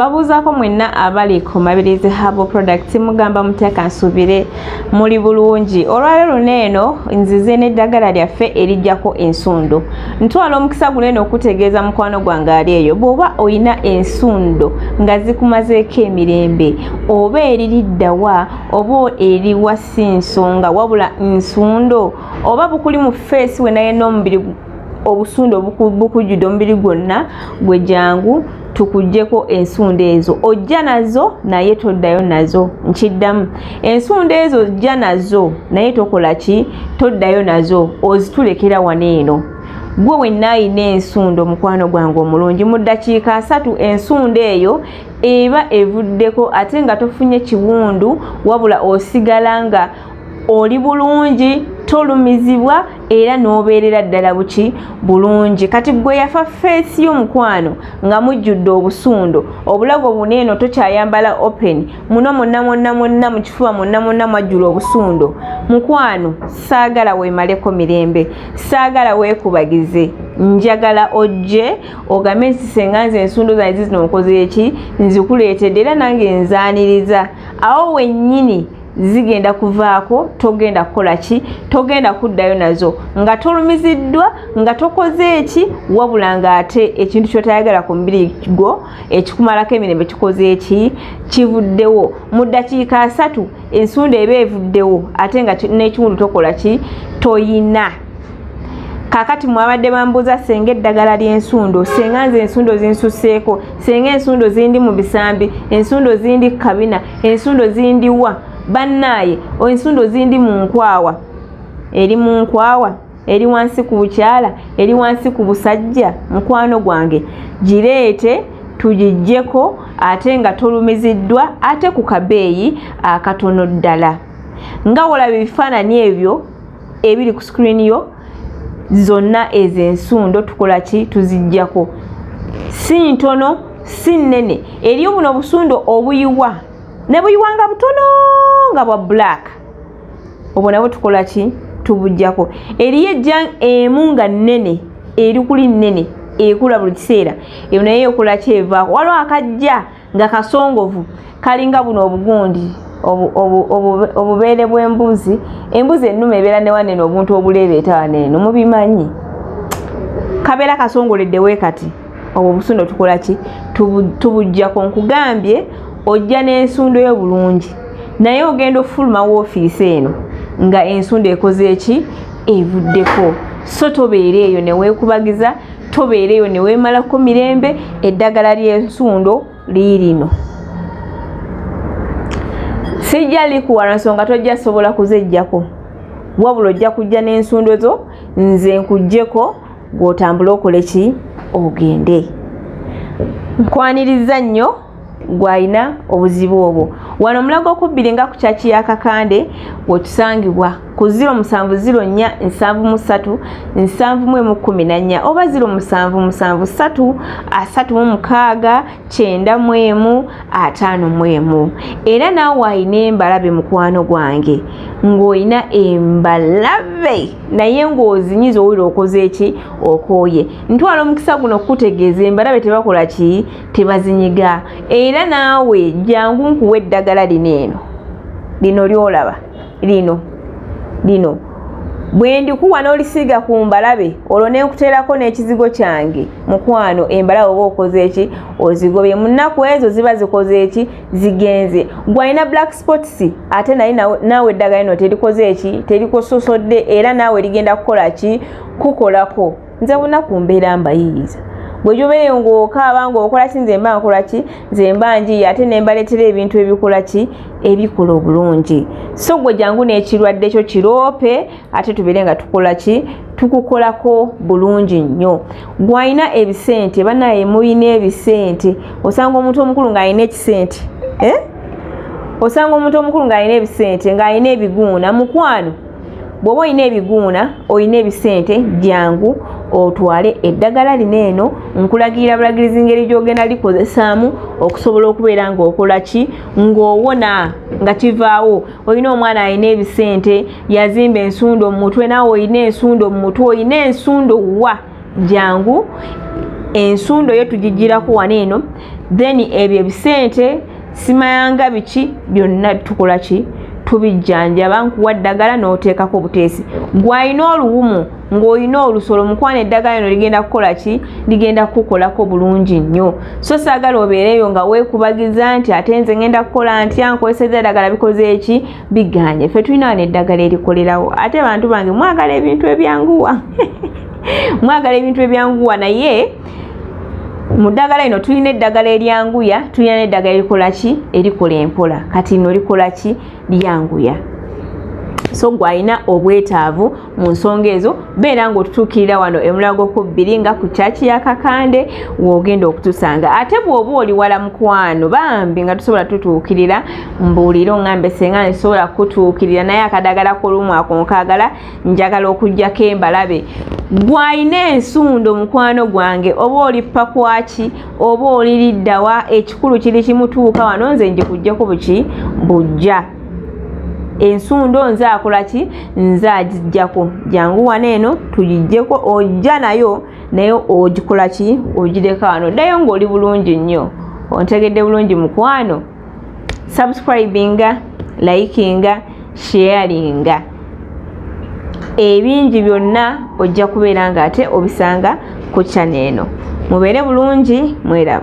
Mbabuzaako mwenna abali ku Mabirizi Herbal Products mugamba muteeka nsubire muli bulungi. Olwaleero neeno nzize n'eddagala lyaffe erijjako ensundo. Ntwala omukisa guno eno okutegeeza mukwano gwange ali eyo bw'oba oyina ensundo nga zikumazeeko emirembe oba eririddawa oba eriwa si nsonga wabula nsundo oba bukuli mu feesi wena yenna omubiri obusundo bukujjudde omubiri gwonna gwe jangu tukujjeko ensundo ezo ojja nazo naye toddayo nazo. Nkiddamu ensundo ezo ojja nazo naye tokola ki toddayo nazo ozitulekera wano eno. Gwe wenna ayina ensundo mukwano gwange omulungi mu ddakiika 3 ensundo eyo eba evuddeko ate nga tofunye kiwundu wabula osigala nga oli bulungi tolumizibwa era n'obeerera ddala buki bulungi. Kati gwe yafa feesi y'omukwano nga mujjudde obusundo obulago buneeno tokyayambala open muno mwonna mu kifuba mwonna mwajjula obusundo mukwano saagala weemaleko mirembe saagala weekubagize njagala ojje ogambe nti senga nze ensundo zange zino nkoze eki nzikuleetedde era nange nzaaniriza awo wennyini zigenda kuvaako togenda kukola ki togenda kuddayo nazo nga tolumiziddwa nga tokoze eki wabula nga ate ekintu kyotayagala ku mubiri gwo ekikumalako emirembe kikoze eki kivuddewo mu ddakiika 3 ensundo eba evuddewo ate nga n'ekiwundu tokola ki toyina. Kakati mwabadde bambuuza senga eddagala ly'ensundo senga nze ensundo zinsusseeko senga ensundo zindi mu bisambi ensundo zindi kabina ensundo zindi wa bannaaye ensundo zindi mu nkwawa eri mu nkwawa eri wansi ku bukyala eri wansi ku busajja mukwano gwange gireete tugijjeko ate nga tolumiziddwa ate ku kabeeyi akatono ddala. Nga olaba ebifaananyi ebyo ebiri ku screen yo zonna ez'ensundo tukola ki tuzijjako si ntono si nnene. Eriyo buno obusundo obuyiwa ne buyiwanga butono nga bwa black obwo nabwo tukola ki tubujjako. Eriyo ejja emu nga nnene eri kuli nnene ekula buli kiseera eyo naye ekola ki evaako. Waliwo akajja nga kasongovu kalinga buno obugundi obubeere bw'embuzi embuzi ennume ebeera ne wanene obuntu obuleebeeta waneeno mubimanyi kabeera kasongoledde weekati obwo obusundo tukola ki tubujjako. Nkugambye ojja n'ensundo yo bulungi naye ogenda ofuluma woofiisi eno nga ensundo ekoze eki evuddeko so tobeera eyo ne weekubagiza tobeera eyo ne weemalako mirembe. Eddagala ly'ensundo liirino sijja likuwala nsonga tojja sobola kuzejjako wabula ojja kujja n'ensundo zo nze nkujjeko gw'otambule okole ki ogende. Nkwaniriza nnyo gw'alina obuzibu obwo. Wano Mulago okubbiri nga ku kyaki ya Kakande wetusangibwa ku 0704737114 oba 0773369151 era naawe ayina embalabe mukwano gwange ng'olina embalabe naye ng'ozinyiza owulira okoze eki okooye. Ntwala omukisa guno okutegeeza embalabe tebakola ki tebazinyiga era naawe jangu nkuwa eddagala lino lyolaba lino bwe ndikuwa n'olisiiga ku mbalabe olwo ne nkuteerako n'ekizigo kyange mukwano embalabe oba okoze eki ozigobye mu nnaku ezo ziba zikoze eki zigenze. Gw'alina black spots ate naye naawe eddagala lino terikoze eki terikososodde era naawe ligenda kukola ki kukolako. Nze bunaku mbeera mbayiiza bwe gyobeeyo ng'okaaba ng'okola ki nze mba nkola ki nze mba njiya ate ne mbaleetera ebintu ebikola ki ebikola obulungi. So gwe jangu n'ekirwadde kyo kiroope ate tubeere nga tukola ki tukukolako bulungi nnyo. Gw'alina ebisente banaye muyina ebisente osanga omuntu omukulu ng'alina ekisente osanga omuntu omukulu ng'alina ebisente ng'alina ebiguuna mukwano bw'oba olina ebiguuna olina ebisente jangu otwale eddagala lineeno nkulagirira bulagirizi ngeri gy'ogenda likozesaamu okusobola okubeera ng'okola ki ng'owona nga kivaawo. Olina omwana alina ebisente yazimba ensundo mu mutwe naawe olina ensundo mu mutwe olina ensundo wa jangu ensundo yo tugigirako wano eno then ebyo ebisente simayanga biki byonna tukola ki tubijjanjaba nkuwa ddagala n'oteekako obuteesi gw'alina oluwumu ng'olina olusolo mukwana eddagala lino ligenda kukola ki ligenda kukolako bulungi nnyo so saagala obeereyo nga weekubagiza nti ate nze ngenda kukola ntya nkozesezza eddagala bikoze eki biganye ffe tulina wano eddagala erikolerawo ate bantu bange mwagala ebintu ebyanguwa mwagala ebintu ebyanguwa naye mu ddagala lino tulina eddagala eryanguya tulina n'eddagala erikola ki erikola empola kati lino likola ki lyanguya so gw'alina obwetaavu mu nsonga ezo beera ng'otutuukirira wano e Mulago ku 2 nga ku kyaki ya Kakande w'ogenda okutusanga ate bw'oba oli wala mukwano bambi nga tusobola tutuukirira mbuulira oŋŋambe senga nsobola kutuukirira naye akadagala k'olumu ako nkaagala njagala okuggyako embalabe gw'alina ensundo mukwano gwange oba oli pakwaki oba oli liddawa ekikulu kiri kimutuuka wano nze njikuggyako buki bujja ensundo nze akola ki nze agijjako jangu wano eno tugijjeko ojja nayo naye ogikola ki ogireka wano ddayo ng'oli bulungi nnyo ontegedde bulungi mukwano subscribinga likinga sharinga ebingi byonna ojja kubeera nga ate obisanga ku channel eno mubeere bulungi mweraba